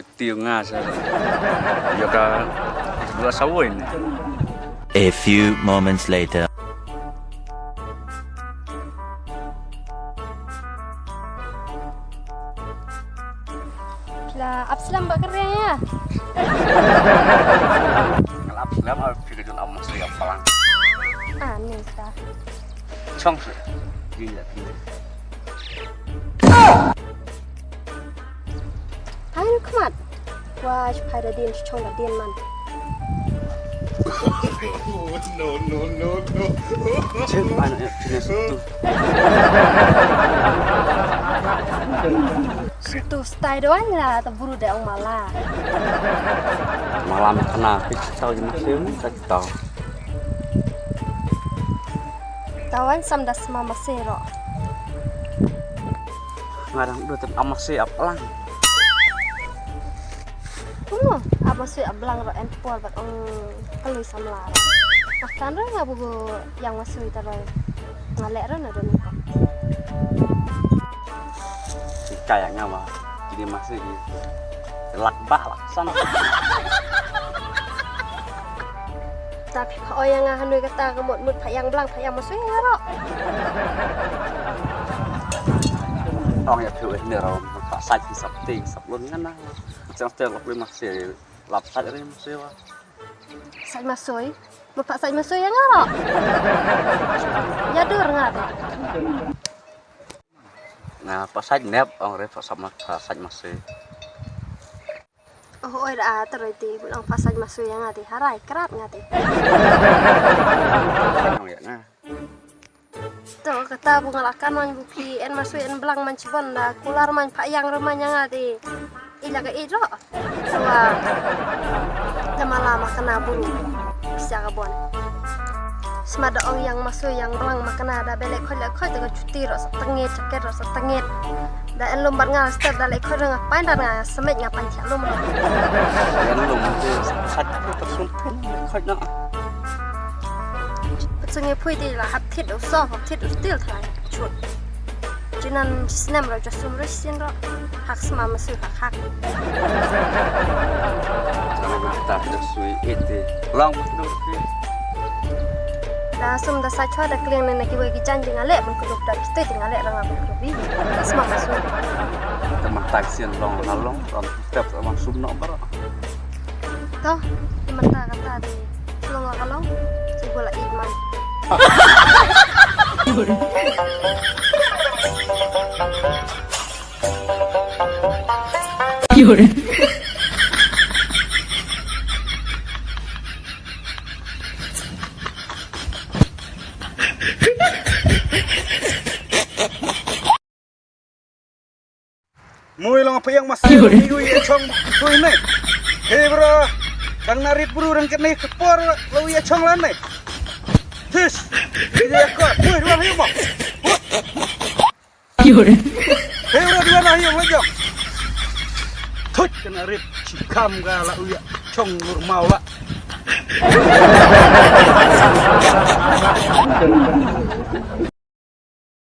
cuti ngasa. Ya kan dua sawin. A few moments later. Lah, abslam bak kerja. Kalau Islam harus pikir amat saya palang. Aneh ta. Chong sih. Gila. Ayo kemat. Wah, supaya dia chong dia man. Cek anaknya jenis itu. Situ style doang lah, terburu dah orang malah. Malam kena tahu je masih tak tahu. Tawan samdas mama sero. Ngarang dua tem amat sih apalang. Apa sih ablang ro empol bat ong kalui samlara. Makan ro ngabu yang masuk tarai. Ngalek ro na don ko. Kayaknya mah jadi masih di lakbah laksan. Tapi kalau yang ngahanui kata kemut-mut yang belang yang masuk ya ro. Orang ya tuh ini rom pak saji sabting sablon kan lah. Jangan terlalu masih lap saja ini masih wah. Sai masuk. Bapak sai masuk yang ngaro. Ya dur ngade. Nah, pas saja nep orang ref sama pas saja masih. Oh, oi dah terus di bulan pas sai masuk yang ngade. Harai kerat ngade. Ya nah. Tuh kata bungalakan man buki en masuk en belang man cibon dah kular man pak yang rumahnya ngade. Ila ke iro. Soa. Lama-lama kena buru. Bisa kabon. Semada orang yang masuk yang belang makna ada belek khoi dengan cuti ro setengit ceket ro setengit. Da en lombar ngal step da lek khoi ngapain da nga semet ngapain cak lom. Yang lu mesti saja tersumpah khoi nak. Sungai pui di lah hati tu soh hati tu still thay cut. Jinan senam ro jasum ro sin ro hak semua masuk hak. Jangan nak tersui itu. Long tu. Dah sum dah saja dah kalian nak kibai janji ngalek pun kudu dah kita tinggal ngalek orang apa kebi. Semua masuk. Teman taksian long lalong ron step sama sumno bar. Toh, dimana kata di long kalau si bola idman. Yuri. Mui lang apa yang masih minggu ya chong tuh ini. Hei bro, kang narit bro rangket nih kepor lalu ya chong lan nih. Tis, dia kok, mui dua hiu mau. Yuri. Hei bro dua hiu lagi. Tuh kang narit cikam gak lalu ya chong normal lah.